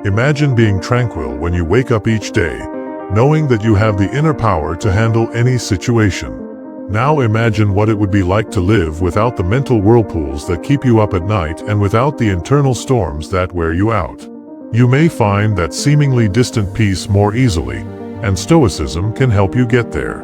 Imagine being tranquil when you wake up each day, knowing that you have the inner power to handle any situation. Now imagine what it would be like to live without the mental whirlpools that keep you up at night and without the internal storms that wear you out. You may find that seemingly distant peace more easily, and Stoicism can help you get there.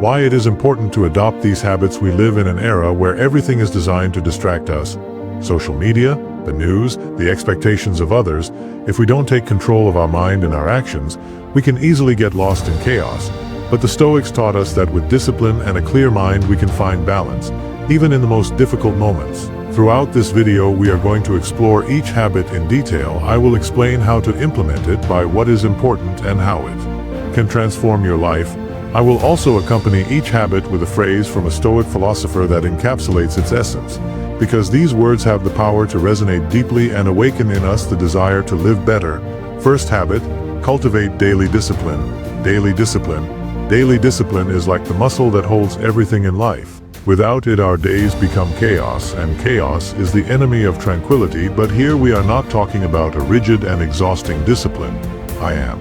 Why it is important to adopt these habits. We live in an era where everything is designed to distract us. Social media, the news, the expectations of others. If we don't take control of our mind and our actions, we can easily get lost in chaos. But the Stoics taught us that with discipline and a clear mind we can find balance, even in the most difficult moments. Throughout this video we are going to explore each habit in detail. I will explain how to implement it, by what is important and how it can transform your life. I will also accompany each habit with a phrase from a Stoic philosopher that encapsulates its essence, because these words have the power to resonate deeply and awaken in us the desire to live better. First habit, cultivate daily discipline. Daily discipline. Daily discipline is like the muscle that holds everything in life. Without it our days become chaos, and chaos is the enemy of tranquility. But here we are not talking about a rigid and exhausting discipline. I am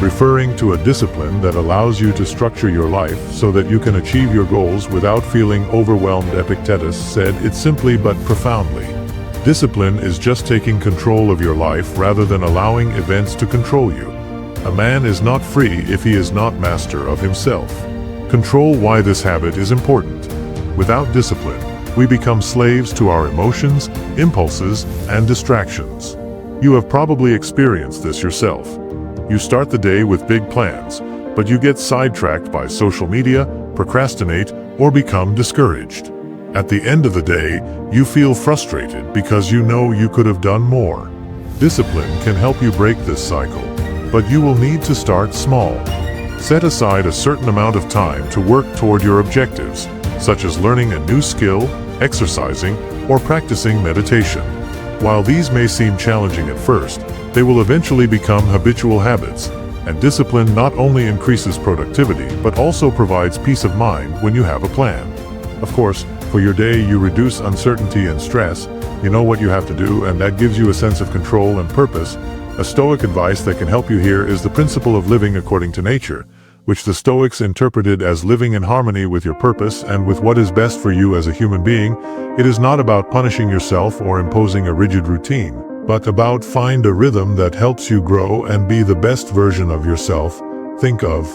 referring to a discipline that allows you to structure your life so that you can achieve your goals without feeling overwhelmed. Epictetus said it simply but profoundly. Discipline is just taking control of your life rather than allowing events to control you. A man is not free if he is not master of himself. Control. Why this habit is important. Without discipline, we become slaves to our emotions, impulses, and distractions. You have probably experienced this yourself. You start the day with big plans, but you get sidetracked by social media, procrastinate, or become discouraged. At the end of the day, you feel frustrated because you know you could have done more. Discipline can help you break this cycle. But you will need to start small. Set aside a certain amount of time to work toward your objectives, such as learning a new skill, exercising, or practicing meditation. While these may seem challenging at first, they will eventually become habitual habits, and discipline not only increases productivity but also provides peace of mind when you have a plan. Of course, for your day you reduce uncertainty and stress. You know what you have to do, and that gives you a sense of control and purpose. A Stoic advice that can help you here is the principle of living according to nature, which the Stoics interpreted as living in harmony with your purpose and with what is best for you as a human being. It is not about punishing yourself or imposing a rigid routine, but about find a rhythm that helps you grow and be the best version of yourself. Think of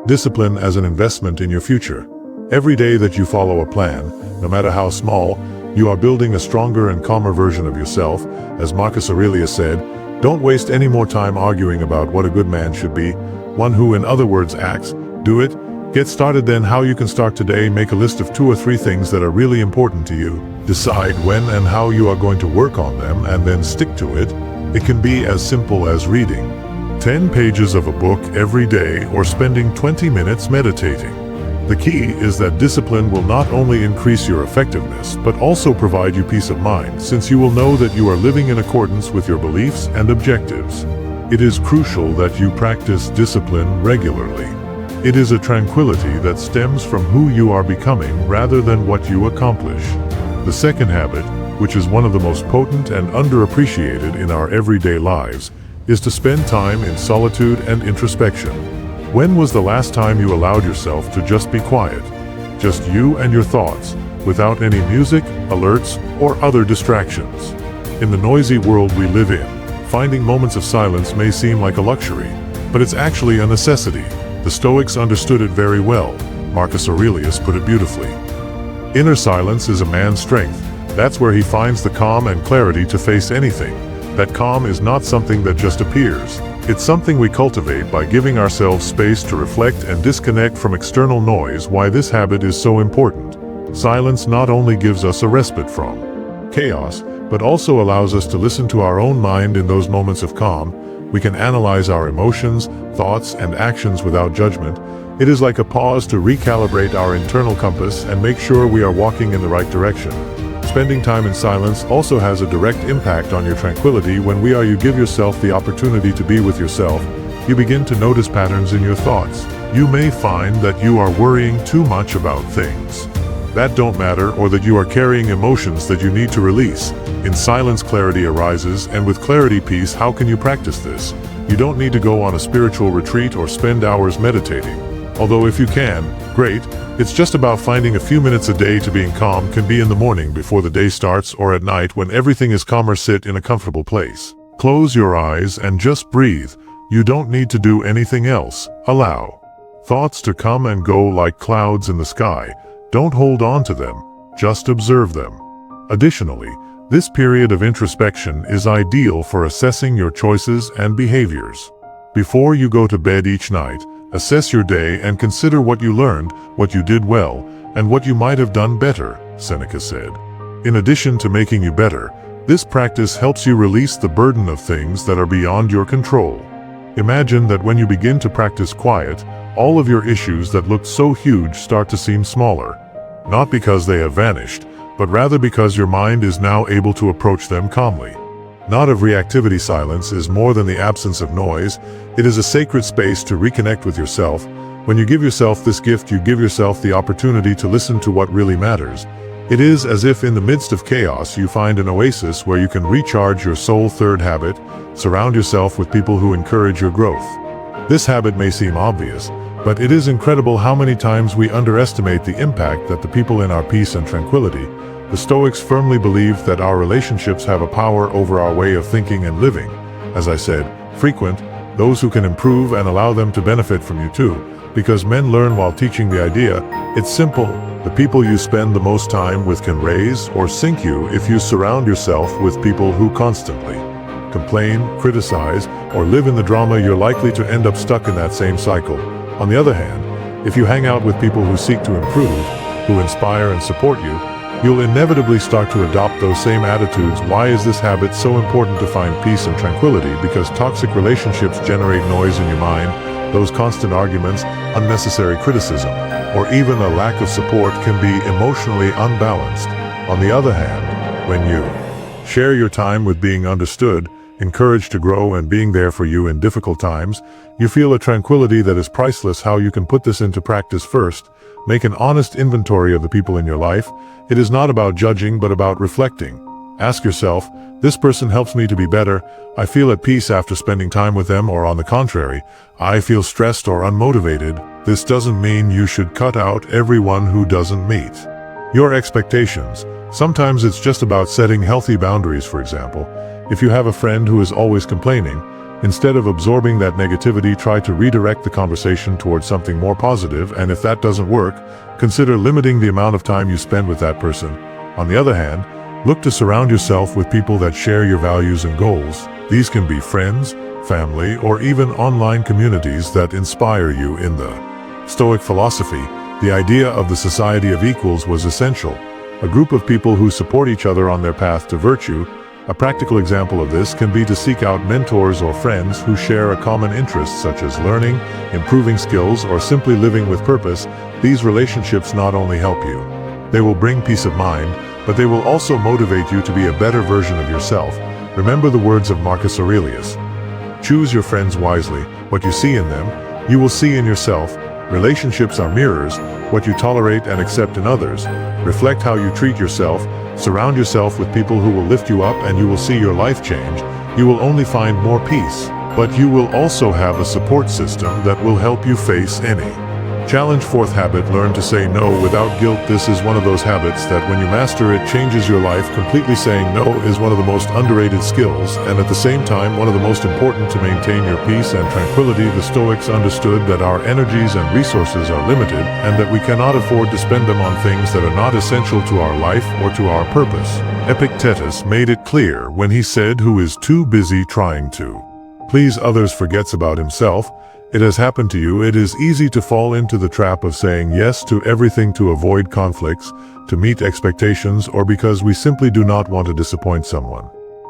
discipline as an investment in your future. Every day that you follow a plan, no matter how small, you are building a stronger and calmer version of yourself. As Marcus Aurelius said, don't waste any more time arguing about what a good man should be. One who, in other words, acts. Do it. Get started. Then how you can start today. Make a list of 2 or 3 things that are really important to you. Decide when and how you are going to work on them, and then stick to it. It can be as simple as reading 10 pages of a book every day or spending 20 minutes meditating. The key is that discipline will not only increase your effectiveness but also provide you peace of mind, since you will know that you are living in accordance with your beliefs and objectives. It is crucial that you practice discipline regularly. It is a tranquility that stems from who you are becoming rather than what you accomplish. The second habit, which is one of the most potent and underappreciated in our everyday lives, is to spend time in solitude and introspection. When was the last time you allowed yourself to just be quiet? Just you and your thoughts, without any music, alerts, or other distractions. In the noisy world we live in, finding moments of silence may seem like a luxury, but it's actually a necessity. The Stoics understood it very well. Marcus Aurelius put it beautifully. Inner silence is a man's strength. That's where he finds the calm and clarity to face anything. That calm is not something that just appears. It's something we cultivate by giving ourselves space to reflect and disconnect from external noise. Why this habit is so important. Silence not only gives us a respite from chaos, but also allows us to listen to our own mind. In those moments of calm, we can analyze our emotions, thoughts, and actions without judgment. It is like a pause to recalibrate our internal compass and make sure we are walking in the right direction. Spending time in silence also has a direct impact on your tranquility. When you give yourself the opportunity to be with yourself, you begin to notice patterns in your thoughts. You may find that you are worrying too much about things. that don't matter or that you are carrying emotions that you need to release. In silence, clarity arises, and with clarity, peace. How can you practice this? You don't need to go on a spiritual retreat or spend hours meditating. Although if you can, great. It's just about finding a few minutes a day to being calm. Can be in the morning before the day starts or at night when everything is calmer. Sit in a comfortable place. Close your eyes and just breathe. You don't need to do anything else. Allow thoughts to come and go like clouds in the sky. Don't hold on to them. Just observe them. Additionally, this period of introspection is ideal for assessing your choices and behaviors. Before you go to bed each night, assess your day and consider what you learned, what you did well, and what you might have done better, Seneca said. In addition to making you better, this practice helps you release the burden of things that are beyond your control. Imagine that when you begin to practice quiet, all of your issues that looked so huge start to seem smaller. Not because they have vanished, but rather because your mind is now able to approach them calmly. Not of reactivity. Silence is more than the absence of noise. It is a sacred space to reconnect with yourself. When you give yourself this gift, you give yourself the opportunity to listen to what really matters. It is as if in the midst of chaos you find an oasis where you can recharge your soul. Third habit, surround yourself with people who encourage your growth. This habit may seem obvious, but it is incredible how many times we underestimate the impact that the people in our peace and tranquility. The Stoics firmly believe that our relationships have a power over our way of thinking and living. As I said, frequent, those who can improve and allow them to benefit from you too, because men learn while teaching. The idea, it's simple. The people you spend the most time with can raise or sink you. If you surround yourself with people who constantly complain, criticize, or live in the drama, you're likely to end up stuck in that same cycle. On the other hand, if you hang out with people who seek to improve, who inspire and support you, you'll inevitably start to adopt those same attitudes. Why is this habit so important? To find peace and tranquility, because toxic relationships generate noise in your mind. Those constant arguments, unnecessary criticism, or even a lack of support can be emotionally unbalanced. On the other hand, when you share your time with being understood, encouraged to grow, and being there for you in difficult times, you feel a tranquility that is priceless. How you can put this into practice? First, make an honest inventory of the people in your life. It is not about judging, but about reflecting. Ask yourself, this person helps me to be better. I feel at peace after spending time with them, or on the contrary, I feel stressed or unmotivated. This doesn't mean you should cut out everyone who doesn't meet your expectations. Sometimes it's just about setting healthy boundaries. For example, if you have a friend who is always complaining, instead of absorbing that negativity, try to redirect the conversation towards something more positive, and if that doesn't work, consider limiting the amount of time you spend with that person. On the other hand, look to surround yourself with people that share your values and goals. These can be friends, family, or even online communities that inspire you. In the Stoic philosophy, the idea of the society of equals was essential, a group of people who support each other on their path to virtue. A practical example of this can be to seek out mentors or friends who share a common interest, such as learning, improving skills, or simply living with purpose. These relationships not only help you, they will bring peace of mind, but they will also motivate you to be a better version of yourself. Remember the words of Marcus Aurelius: choose your friends wisely. What you see in them, you will see in yourself. Relationships are mirrors. What you tolerate and accept in others reflect how you treat yourself. Surround yourself with people who will lift you up, and you will see your life change. You will only find more peace, but you will also have a support system that will help you face any challenge. Fourth habit, learn to say no without guilt. This is one of those habits that when you master it, changes your life completely. Saying no is one of the most underrated skills, and at the same time one of the most important to maintain your peace and tranquility. The Stoics understood that our energies and resources are limited, and that we cannot afford to spend them on things that are not essential to our life or to our purpose. Epictetus made it clear when he said, "Who is too busy trying to please others forgets about himself." It has happened to you. It is easy to fall into the trap of saying yes to everything to avoid conflicts, to meet expectations, or because we simply do not want to disappoint someone.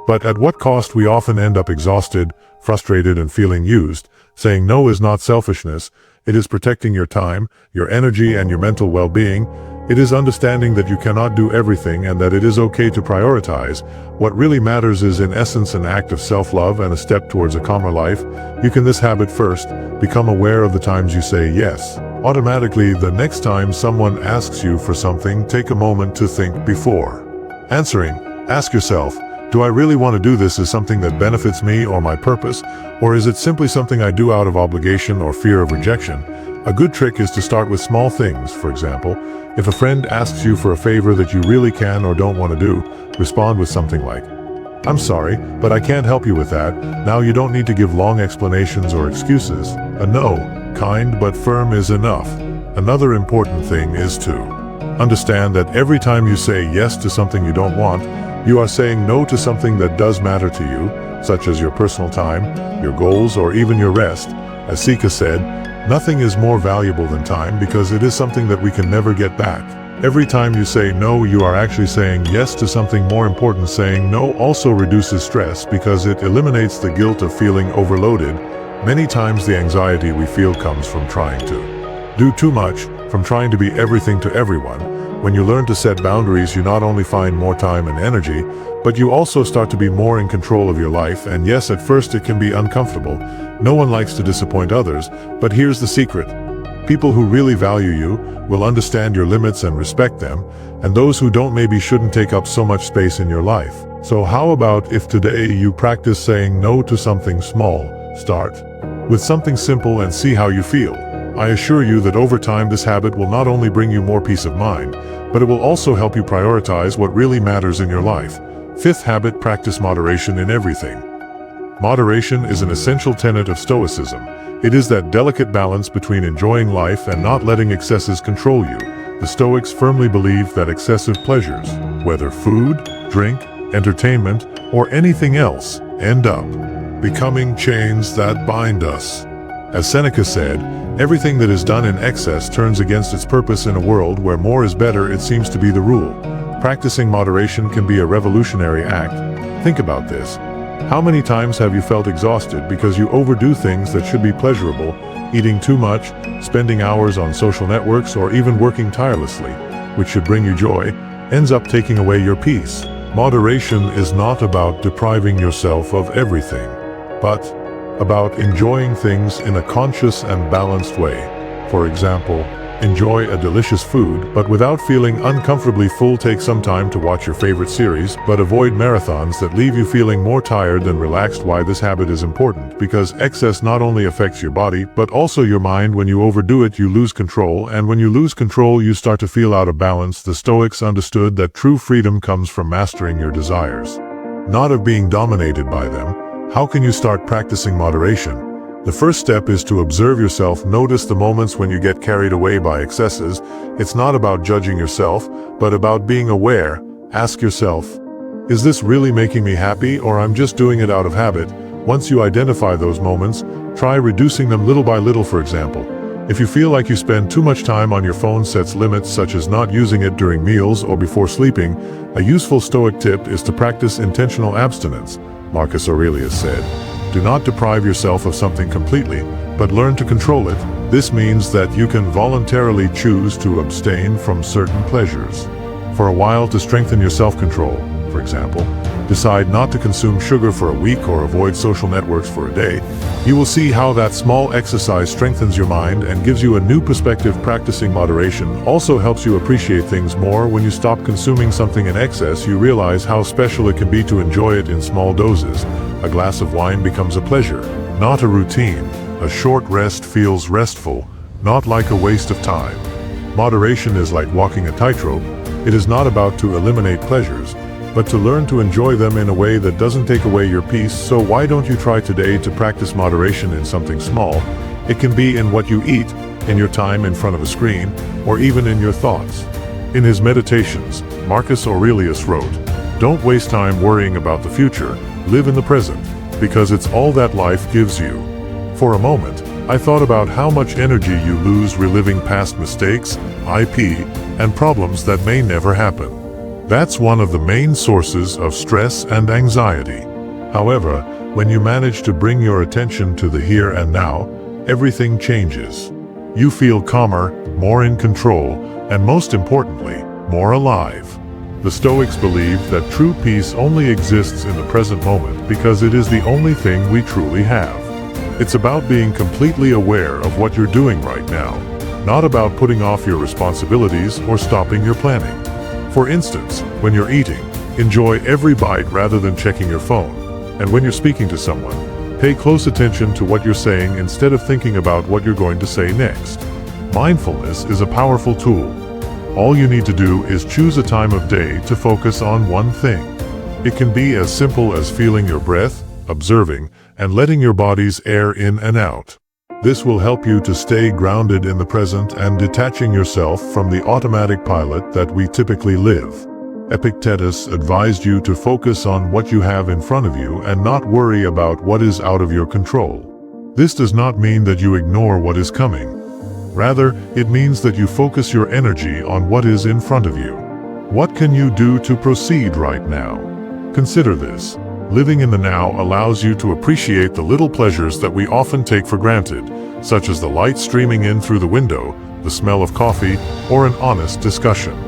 But at what cost? We often end up exhausted, frustrated, and feeling used. Saying no is not selfishness. It is protecting your time, your energy, and your mental well-being. It is understanding that you cannot do everything and that it is okay to prioritize. What really matters is in essence an act of self-love and a step towards a calmer life. You can this habit first, become aware of the times you say yes. Automatically, the next time someone asks you for something, take a moment to think before answering. Ask yourself, do I really want to do this as something that benefits me or my purpose, or is it simply something I do out of obligation or fear of rejection? A good trick is to start with small things. For example, if a friend asks you for a favor that you really can or don't want to do, respond with something like, "I'm sorry, but I can't help you with that." Now you don't need to give long explanations or excuses. A no, kind but firm, is enough. Another important thing is to understand that every time you say yes to something you don't want, you are saying no to something that does matter to you, such as your personal time, your goals, or even your rest. As Sika said, nothing is more valuable than time because it is something that we can never get back. Every time you say no, you are actually saying yes to something more important. Saying no also reduces stress because it eliminates the guilt of feeling overloaded. Many times the anxiety we feel comes from trying to do too much, from trying to be everything to everyone. When you learn to set boundaries, you not only find more time and energy, but you also start to be more in control of your life. And yes, at first it can be uncomfortable. No one likes to disappoint others, but here's the secret. People who really value you will understand your limits and respect them, and those who don't maybe shouldn't take up so much space in your life. So how about if today you practice saying no to something small? Start with something simple and see how you feel. I assure you that over time this habit will not only bring you more peace of mind, but it will also help you prioritize what really matters in your life. Fifth habit, practice moderation in everything. Moderation is an essential tenet of Stoicism. It is that delicate balance between enjoying life and not letting excesses control you. The Stoics firmly believe that excessive pleasures, whether food, drink, entertainment, or anything else, end up becoming chains that bind us. As Seneca said, everything that is done in excess turns against its purpose. In a world where more is better, it seems to be the rule. Practicing moderation can be a revolutionary act. Think about this. How many times have you felt exhausted because you overdo things that should be pleasurable? Eating too much, spending hours on social networks, or even working tirelessly, which should bring you joy, ends up taking away your peace. Moderation is not about depriving yourself of everything, but about enjoying things in a conscious and balanced way. For example, enjoy a delicious food, but without feeling uncomfortably full. Take some time to watch your favorite series, but avoid marathons that leave you feeling more tired than relaxed. Why this habit is important? Because excess not only affects your body, but also your mind. When you overdo it, you lose control, and when you lose control, you start to feel out of balance. The Stoics understood that true freedom comes from mastering your desires, not of being dominated by them. How can you start practicing moderation? The first step is to observe yourself. Notice the moments when you get carried away by excesses. It's not about judging yourself, but about being aware. Ask yourself, is this really making me happy, or I'm just doing it out of habit? Once you identify those moments, try reducing them little by little. For example, if you feel like you spend too much time on your phone, set limits, such as not using it during meals or before sleeping. A useful Stoic tip is to practice intentional abstinence. Marcus Aurelius said, "Do not deprive yourself of something completely, but learn to control it." This means that you can voluntarily choose to abstain from certain pleasures for a while to strengthen your self-control. For example, decide not to consume sugar for a week or avoid social networks for a day. You will see how that small exercise strengthens your mind and gives you a new perspective. Practicing moderation also helps you appreciate things more. When you stop consuming something in excess, you realize how special it can be to enjoy it in small doses. A glass of wine becomes a pleasure, not a routine. A short rest feels restful, not like a waste of time. Moderation is like walking a tightrope. It is not about to eliminate pleasures, but to learn to enjoy them in a way that doesn't take away your peace. So why don't you try today to practice moderation in something small? It can be in what you eat, in your time in front of a screen, or even in your thoughts. In his Meditations, Marcus Aurelius wrote, "Don't waste time worrying about the future, live in the present, because it's all that life gives you." For a moment, I thought about how much energy you lose reliving past mistakes, and problems that may never happen. That's one of the main sources of stress and anxiety. However, when you manage to bring your attention to the here and now, everything changes. You feel calmer, more in control, and most importantly, more alive. The Stoics believe that true peace only exists in the present moment because it is the only thing we truly have. It's about being completely aware of what you're doing right now. not about putting off your responsibilities or stopping your planning. For instance, when you're eating, enjoy every bite rather than checking your phone. And when you're speaking to someone, pay close attention to what you're saying instead of thinking about what you're going to say next. Mindfulness is a powerful tool. All you need to do is choose a time of day to focus on one thing. It can be as simple as feeling your breath, observing, and letting your body's air in and out. This will help you to stay grounded in the present and detaching yourself from the automatic pilot that we typically live. Epictetus advised you to focus on what you have in front of you and not worry about what is out of your control. This does not mean that you ignore what is coming. Rather, it means that you focus your energy on what is in front of you. What can you do to proceed right now? Consider this. Living in the now allows you to appreciate the little pleasures that we often take for granted, such as the light streaming in through the window, the smell of coffee, or an honest discussion.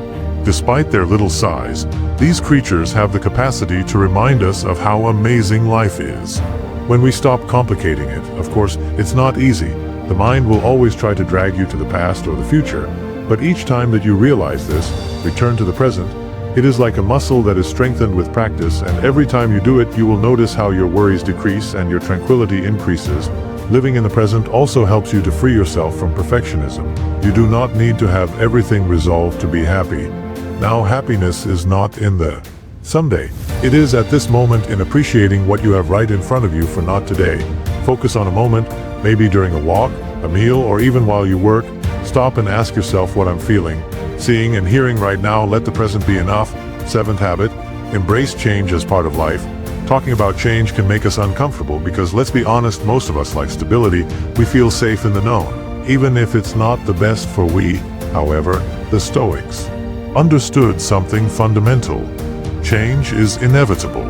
Despite their little size, these creatures have the capacity to remind us of how amazing life is. When we stop complicating it, of course, it's not easy. The mind will always try to drag you to the past or the future, but each time that you realize this, return to the present, it is like a muscle that is strengthened with practice, and every time you do it, you will notice how your worries decrease and your tranquility increases. Living in the present also helps you to free yourself from perfectionism. You do not need to have everything resolved to be happy. Now, happiness is not in the someday. It is at this moment, in appreciating what you have right in front of you for not today. Focus on a moment, maybe during a walk, a meal, or even while you work. Stop and ask yourself what I'm feeling, seeing and hearing right now. Let the present be enough. 7th habit, embrace change as part of life. Talking about change can make us uncomfortable because, let's be honest, most of us like stability. We feel safe in the known, even if it's not the best for we. However, the Stoics understood something fundamental. Change is inevitable,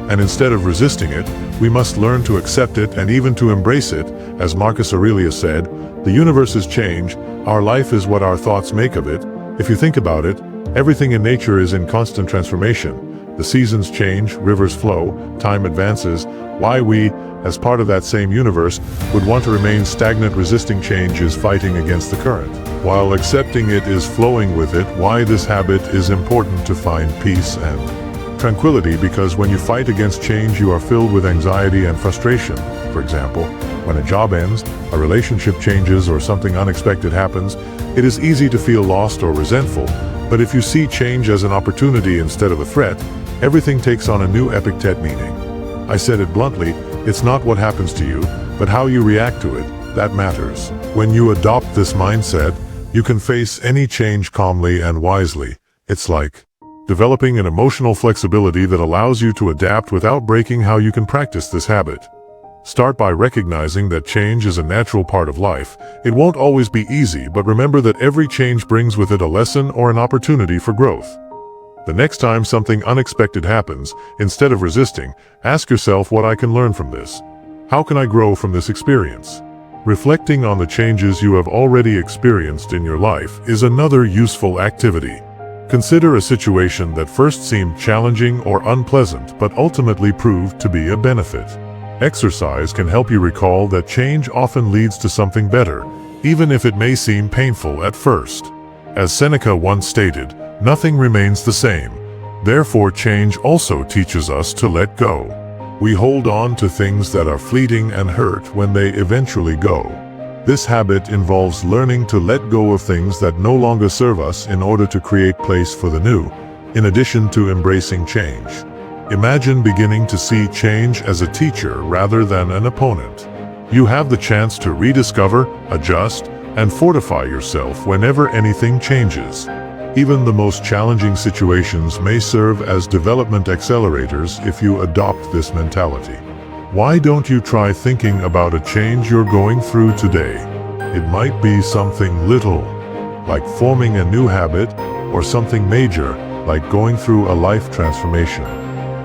and instead of resisting it, we must learn to accept it and even to embrace it. As Marcus Aurelius said, the universe is change, our life is what our thoughts make of it. If you think about it, everything in nature is in constant transformation. The seasons change, rivers flow, time advances. Why we, as part of that same universe, would want to remain stagnant? Resisting change is fighting against the current, while accepting it is flowing with it. Why this habit is important: to find peace and tranquility, because when you fight against change, you are filled with anxiety and frustration. For example, when a job ends, a relationship changes, or something unexpected happens, it is easy to feel lost or resentful. But if you see change as an opportunity instead of a threat, everything takes on a new Epictet meaning. I said it bluntly, it's not what happens to you, but how you react to it that matters. When you adopt this mindset, you can face any change calmly and wisely. It's like developing an emotional flexibility that allows you to adapt without breaking. How you can practice this habit: start by recognizing that change is a natural part of life. It won't always be easy, but remember that every change brings with it a lesson or an opportunity for growth. The next time something unexpected happens, instead of resisting, ask yourself, what I can learn from this? How can I grow from this experience? Reflecting on the changes you have already experienced in your life is another useful activity. Consider a situation that first seemed challenging or unpleasant, but ultimately proved to be a benefit. Exercise can help you recall that change often leads to something better, even if it may seem painful at first. As Seneca once stated, nothing remains the same. Therefore, change also teaches us to let go. We hold on to things that are fleeting and hurt when they eventually go. This habit involves learning to let go of things that no longer serve us in order to create place for the new, in addition to embracing change. Imagine beginning to see change as a teacher rather than an opponent. You have the chance to rediscover, adjust, and fortify yourself whenever anything changes. Even the most challenging situations may serve as development accelerators if you adopt this mentality. Why don't you try thinking about a change you're going through today? It might be something little, like forming a new habit, or something major, like going through a life transformation.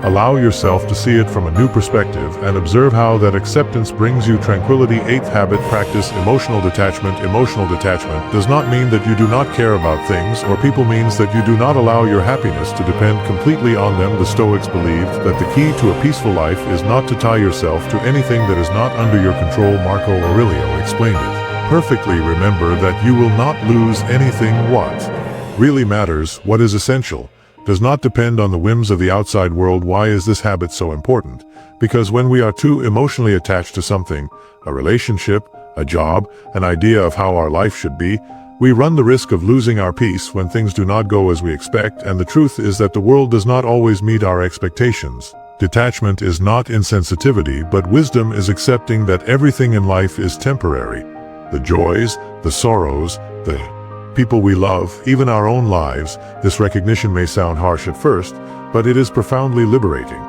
Allow yourself to see it from a new perspective and observe how that acceptance brings you tranquility. 8th habit, practice emotional detachment. Emotional detachment does not mean that you do not care about things or people. Means that you do not allow your happiness to depend completely on them. The Stoics believed that the key to a peaceful life is not to tie yourself to anything that is not under your control. Marco Aurelio explained it perfectly remember that you will not lose anything. What really matters, what is essential, does not depend on the whims of the outside world. Why is this habit so important? Because when we are too emotionally attached to something, a relationship, a job, an idea of how our life should be, we run the risk of losing our peace when things do not go as we expect. And the truth is that the world does not always meet our expectations. Detachment is not insensitivity, but wisdom is accepting that everything in life is temporary. The joys, the sorrows, the people we love, even our own lives. This recognition may sound harsh at first, but it is profoundly liberating.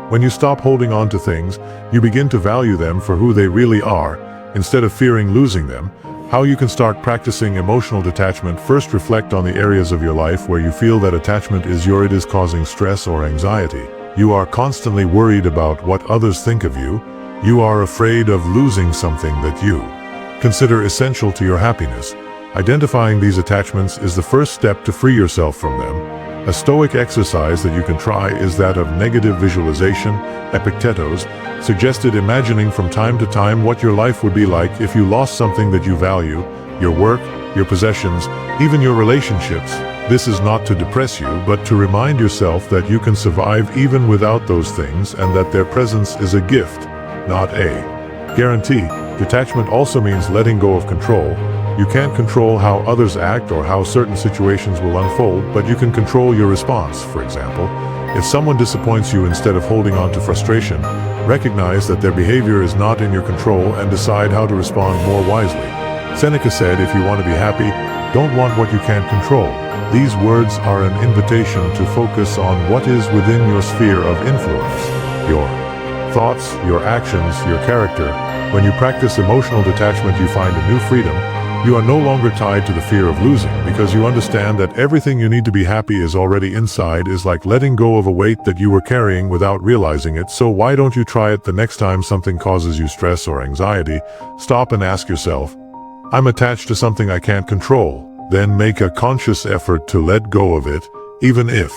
When you stop holding on to things, you begin to value them for who they really are, instead of fearing losing them. How you can start practicing emotional detachment. First, reflect on the areas of your life where you feel that attachment is causing stress or anxiety. You are constantly worried about what others think of you. You are afraid of losing something that you consider essential to your happiness. Identifying these attachments is the first step to free yourself from them. A Stoic exercise that you can try is that of negative visualization. Epictetus suggested imagining from time to time what your life would be like if you lost something that you value, your work, your possessions, even your relationships. This is not to depress you, but to remind yourself that you can survive even without those things and that their presence is a gift, not a guarantee. Detachment also means letting go of control. You can't control how others act or how certain situations will unfold, but you can control your response. For example, if someone disappoints you, instead of holding on to frustration, recognize that their behavior is not in your control and decide how to respond more wisely. Seneca said, if you want to be happy, don't want what you can't control. These words are an invitation to focus on what is within your sphere of influence. Your thoughts, your actions, your character. When you practice emotional detachment, you find a new freedom. You are no longer tied to the fear of losing, because you understand that everything you need to be happy is already inside. Is like letting go of a weight that you were carrying without realizing it. So why don't you try it the next time something causes you stress or anxiety? Stop and ask yourself, I'm attached to something I can't control. Then make a conscious effort to let go of it, even if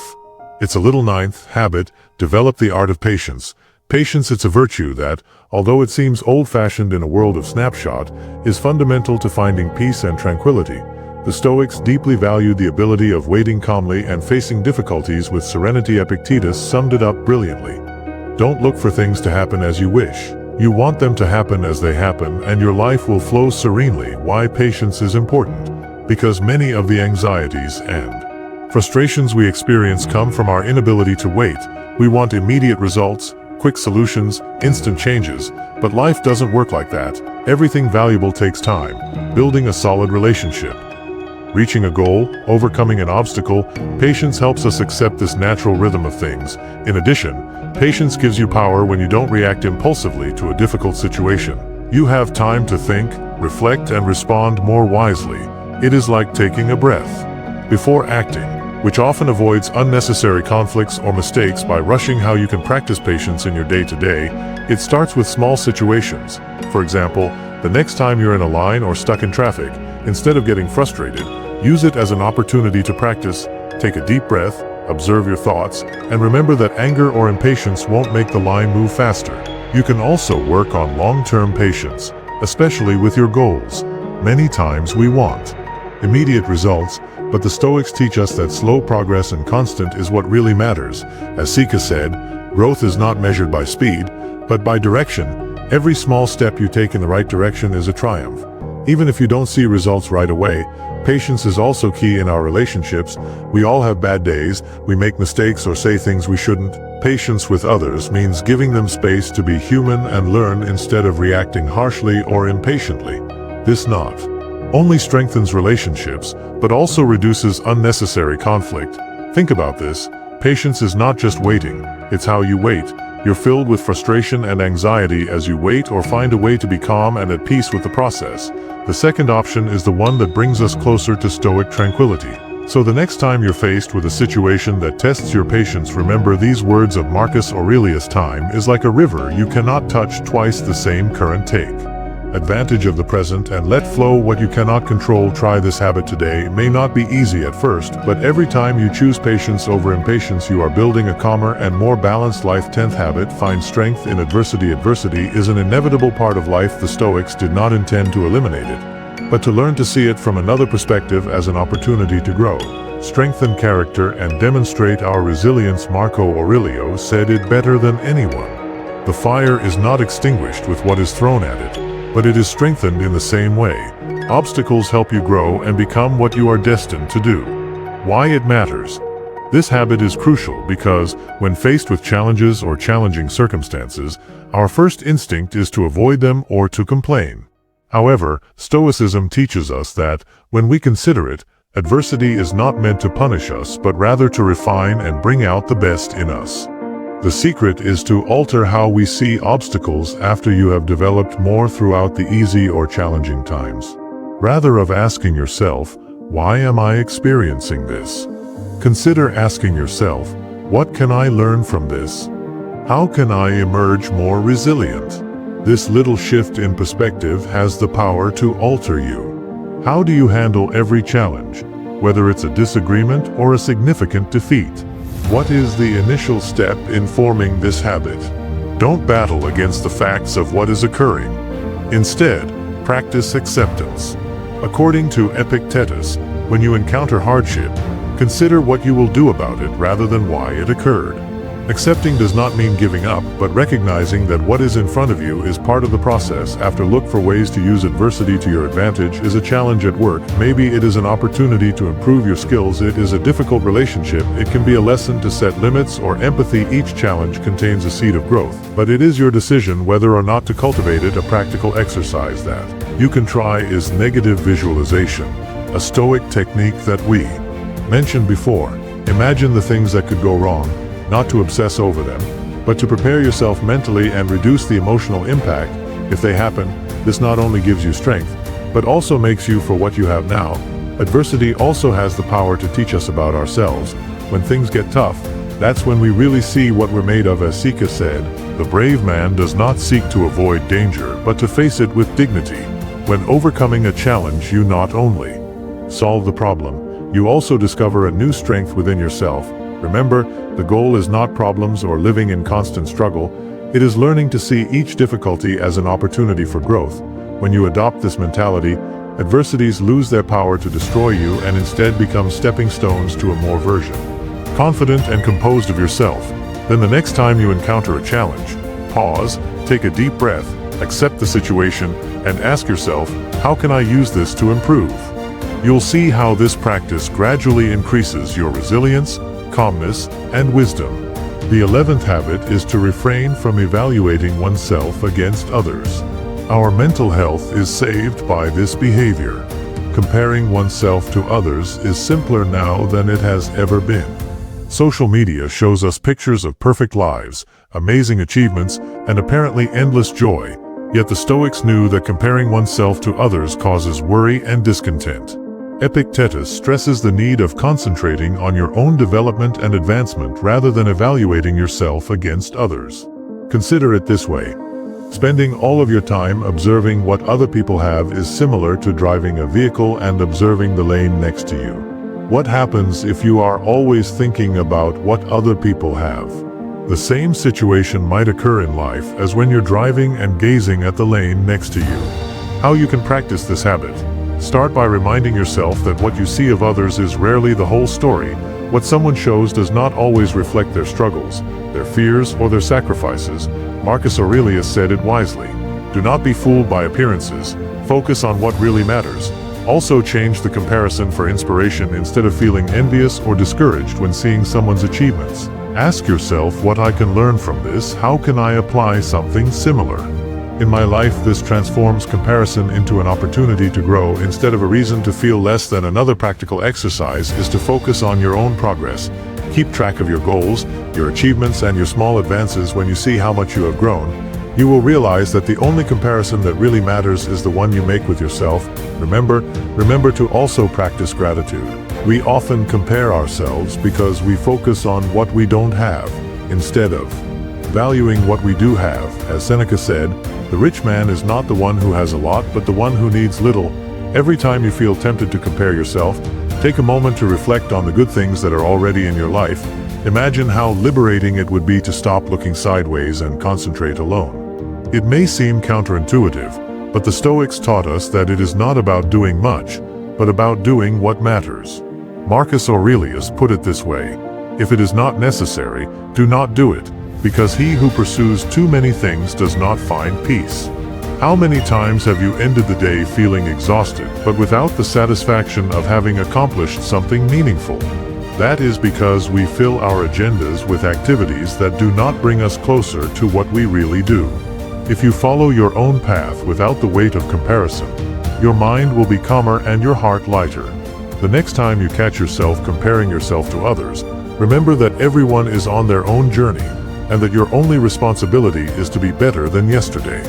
it's a little. Ninth habit, develop the art of patience. Patience, it's a virtue that, although it seems old-fashioned in a world of snapshot, is fundamental to finding peace and tranquility. The Stoics deeply valued the ability of waiting calmly and facing difficulties with serenity. Epictetus summed it up brilliantly. Don't look for things to happen as you wish. You want them to happen as they happen, and your life will flow serenely. Why patience is important? Because many of the anxieties and frustrations we experience come from our inability to wait. We want immediate results, quick solutions, instant changes, but life doesn't work like that. Everything valuable takes time. Building a solid relationship, reaching a goal, overcoming an obstacle. Patience helps us accept this natural rhythm of things. In addition, patience gives you power when you don't react impulsively to a difficult situation. You have time to think, reflect, and respond more wisely. It is like taking a breath before acting, which often avoids unnecessary conflicts or mistakes. By rushing, how you can practice patience in your day-to-day. It starts with small situations. For example, the next time you're in a line or stuck in traffic, instead of getting frustrated, use it as an opportunity to practice. Take a deep breath, observe your thoughts, and remember that anger or impatience won't make the line move faster. You can also work on long-term patience, especially with your goals. Many times we want immediate results, but the Stoics teach us that slow progress and constant is what really matters. As Seneca said, growth is not measured by speed, but by direction. Every small step you take in the right direction is a triumph. Even if you don't see results right away, patience is also key in our relationships. We all have bad days, we make mistakes or say things we shouldn't. Patience with others means giving them space to be human and learn instead of reacting harshly or impatiently. This not only strengthens relationships, but also reduces unnecessary conflict. Think about this. Patience is not just waiting, it's how you wait. You're filled with frustration and anxiety as you wait, or find a way to be calm and at peace with the process. The second option is the one that brings us closer to Stoic tranquility. So the next time you're faced with a situation that tests your patience, remember these words of Marcus Aurelius: time is like a river, you cannot touch twice the same current. Take advantage of the present and let flow what you cannot control. Try this habit today. It may not be easy at first, but every time you choose patience over impatience, you are building a calmer and more balanced life. 10th habit, find strength in adversity. Adversity is an inevitable part of life. The Stoics did not intend to eliminate it, but to learn to see it from another perspective as an opportunity to grow, strengthen character, and demonstrate our resilience. Marco Aurelio said it better than anyone. The fire is not extinguished with what is thrown at it, but it is strengthened in the same way. Obstacles help you grow and become what you are destined to do. Why it matters. This habit is crucial because, when faced with challenges or challenging circumstances, our first instinct is to avoid them or to complain. However, Stoicism teaches us that, when we consider it, adversity is not meant to punish us but rather to refine and bring out the best in us. The secret is to alter how we see obstacles after you have developed more throughout the easy or challenging times. Rather of asking yourself, why am I experiencing this? Consider asking yourself, what can I learn from this? How can I emerge more resilient? This little shift in perspective has the power to alter you. How do you handle every challenge, whether it's a disagreement or a significant defeat? What is the initial step in forming this habit? Don't battle against the facts of what is occurring. Instead, practice acceptance. According to Epictetus, when you encounter hardship, consider what you will do about it rather than why it occurred. Accepting does not mean giving up, but recognizing that what is in front of you is part of the process. After look for ways to use adversity to your advantage. Is a challenge at work. Maybe it is an opportunity to improve your skills. It is a difficult relationship. It can be a lesson to set limits or empathy. Each challenge contains a seed of growth, but it is your decision whether or not to cultivate it. A practical exercise that you can try is negative visualization, a Stoic technique that we mentioned before. Imagine the things that could go wrong, not to obsess over them, but to prepare yourself mentally and reduce the emotional impact if they happen. This not only gives you strength, but also makes you for what you have now. Adversity also has the power to teach us about ourselves. When things get tough, that's when we really see what we're made of. As Seneca said, the brave man does not seek to avoid danger, but to face it with dignity. When overcoming a challenge, you not only solve the problem, you also discover a new strength within yourself. Remember, the goal is not problems or living in constant struggle. It is learning to see each difficulty as an opportunity for growth. When you adopt this mentality, adversities lose their power to destroy you and instead become stepping stones to a more version, confident and composed of yourself. Then the next time you encounter a challenge, pause, take a deep breath, accept the situation, and ask yourself, how can I use this to improve? You'll see how this practice gradually increases your resilience, calmness, and wisdom. The 11th habit is to refrain from evaluating oneself against others. Our mental health is saved by this behavior. Comparing oneself to others is simpler now than it has ever been. Social media shows us pictures of perfect lives, amazing achievements, and apparently endless joy. Yet the Stoics knew that comparing oneself to others causes worry and discontent. Epictetus stresses the need of concentrating on your own development and advancement rather than evaluating yourself against others. Consider it this way. Spending all of your time observing what other people have is similar to driving a vehicle and observing the lane next to you. What happens if you are always thinking about what other people have? The same situation might occur in life as when you're driving and gazing at the lane next to you. How you can practice this habit? Start by reminding yourself that what you see of others is rarely the whole story. What someone shows does not always reflect their struggles, their fears, or their sacrifices. Marcus Aurelius said it wisely. Do not be fooled by appearances. Focus on what really matters. Also change the comparison for inspiration instead of feeling envious or discouraged when seeing someone's achievements. Ask yourself, what I can learn from this? How can I apply something similar? In my life, this transforms comparison into an opportunity to grow instead of a reason to feel less than. Another practical exercise is to focus on your own progress. Keep track of your goals, your achievements, and your small advances. When you see how much you have grown, you will realize that the only comparison that really matters is the one you make with yourself. Remember to also practice gratitude. We often compare ourselves because we focus on what we don't have, instead of valuing what we do have. As Seneca said, the rich man is not the one who has a lot, but the one who needs little. Every time you feel tempted to compare yourself, take a moment to reflect on the good things that are already in your life. Imagine how liberating it would be to stop looking sideways and concentrate alone. It may seem counterintuitive, But the Stoics taught us that it is not about doing much, but about doing what matters. Marcus Aurelius put it this way: if it is not necessary, do not do it, because he who pursues too many things does not find peace. How many times have you ended the day feeling exhausted, but without the satisfaction of having accomplished something meaningful? That is because we fill our agendas with activities that do not bring us closer to what we really do. If you follow your own path without the weight of comparison, your mind will be calmer and your heart lighter. The next time you catch yourself comparing yourself to others, remember that everyone is on their own journey, and that your only responsibility is to be better than yesterday.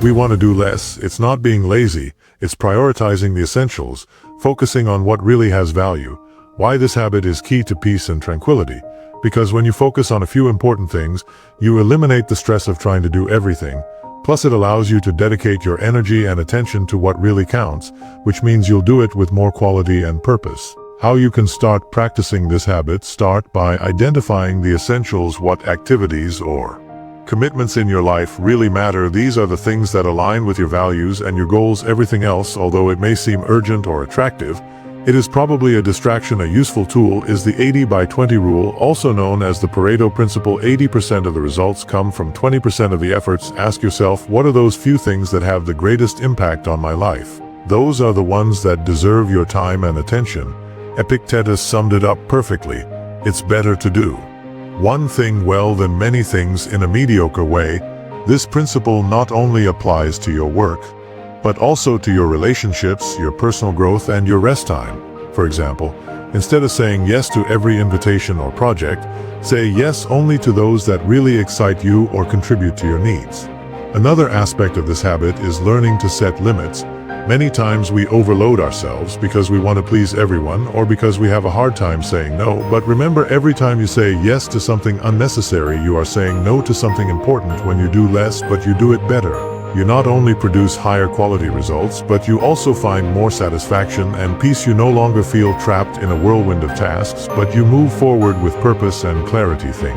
We want to do less. It's not being lazy, it's prioritizing the essentials, focusing on what really has value. Why this habit is key to peace and tranquility? Because when you focus on a few important things, you eliminate the stress of trying to do everything. Plus it allows you to dedicate your energy and attention to what really counts, which means you'll do it with more quality and purpose. How you can start practicing this habit: start by identifying the essentials. What activities or commitments in your life really matter? These are the things that align with your values and your goals. Everything else, although it may seem urgent or attractive, it is probably a distraction. A useful tool is the 80-by-20 rule, also known as the Pareto principle. 80% of the results come from 20% of the efforts. Ask yourself, what are those few things that have the greatest impact on my life? Those are the ones that deserve your time and attention. Epictetus summed it up perfectly: it's better to do one thing well than many things in a mediocre way. This principle not only applies to your work, but also to your relationships, your personal growth, and your rest time. For example, instead of saying yes to every invitation or project, say yes only to those that really excite you or contribute to your needs. Another aspect of this habit is learning to set limits. Many times we overload ourselves because we want to please everyone or because we have a hard time saying no. But remember, every time you say yes to something unnecessary, you are saying no to something important. When you do less but you do it better, you not only produce higher quality results, but you also find more satisfaction and peace. You no longer feel trapped in a whirlwind of tasks, but you move forward with purpose and clarity. Think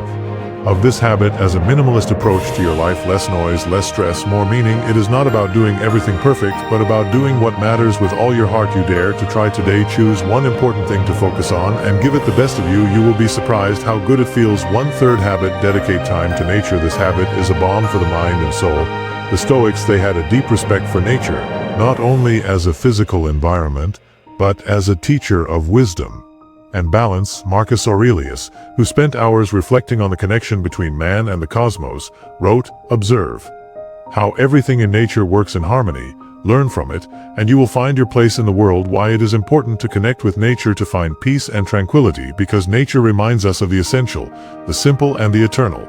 of this habit as a minimalist approach to your life: less noise, less stress, more meaning. It is not about doing everything perfect, but about doing what matters with all your heart. You dare to try today. Choose one important thing to focus on and give it the best of you. You will be surprised how good it feels. 1/3 habit: dedicate time to nature. This habit is a balm for the mind and soul. The Stoics, they had a deep respect for nature, not only as a physical environment, but as a teacher of wisdom and balance. Marcus Aurelius, who spent hours reflecting on the connection between man and the cosmos, wrote, "Observe how everything in nature works in harmony, learn from it, and you will find your place in the world." Why it is important to connect with nature to find peace and tranquility: because nature reminds us of the essential, the simple, and the eternal.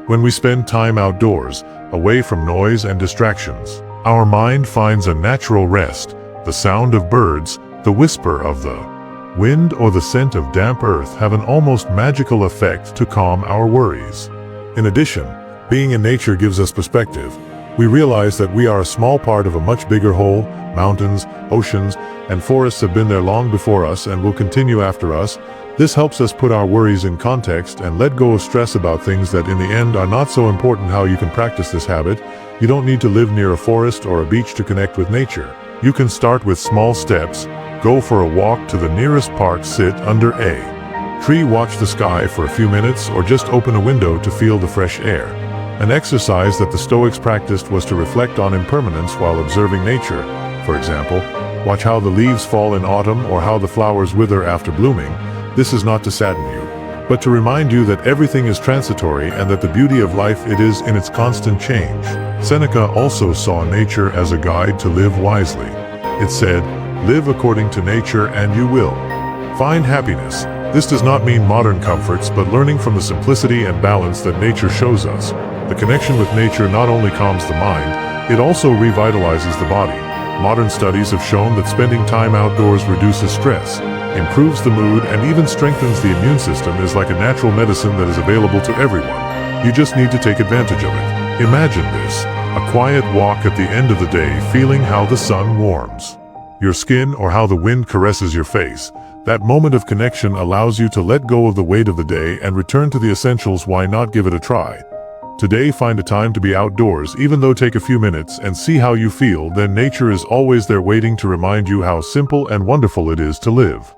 When we spend time outdoors, away from noise and distractions, our mind finds a natural rest. The sound of birds, the whisper of the wind, or the scent of damp earth have an almost magical effect to calm our worries. In addition, being in nature gives us perspective. We realize that we are a small part of a much bigger whole. Mountains, oceans, and forests have been there long before us and will continue after us. This helps us put our worries in context and let go of stress about things that in the end are not so important. How you can practice this habit: you don't need to live near a forest or a beach to connect with nature. You can start with small steps. Go for a walk to the nearest park, sit under a tree, watch the sky for a few minutes, or just open a window to feel the fresh air. An exercise that the Stoics practiced was to reflect on impermanence while observing nature. For example, watch how the leaves fall in autumn or how the flowers wither after blooming. This is not to sadden you, but to remind you that everything is transitory and that the beauty of life it is in its constant change. Seneca also saw nature as a guide to live wisely. It said, "Live according to nature and you will find happiness." This does not mean modern comforts, but learning from the simplicity and balance that nature shows us. The connection with nature not only calms the mind, it also revitalizes the body. Modern studies have shown that spending time outdoors reduces stress, improves the mood, and even strengthens the immune system. Is like a natural medicine that is available to everyone. You just need to take advantage of it. Imagine this: a quiet walk at the end of the day, feeling how the sun warms your skin or how the wind caresses your face. That moment of connection allows you to let go of the weight of the day and return to the essentials. Why not give it a try? Today, find a time to be outdoors, even though take a few minutes, and see how you feel. Then nature is always there waiting to remind you how simple and wonderful it is to live.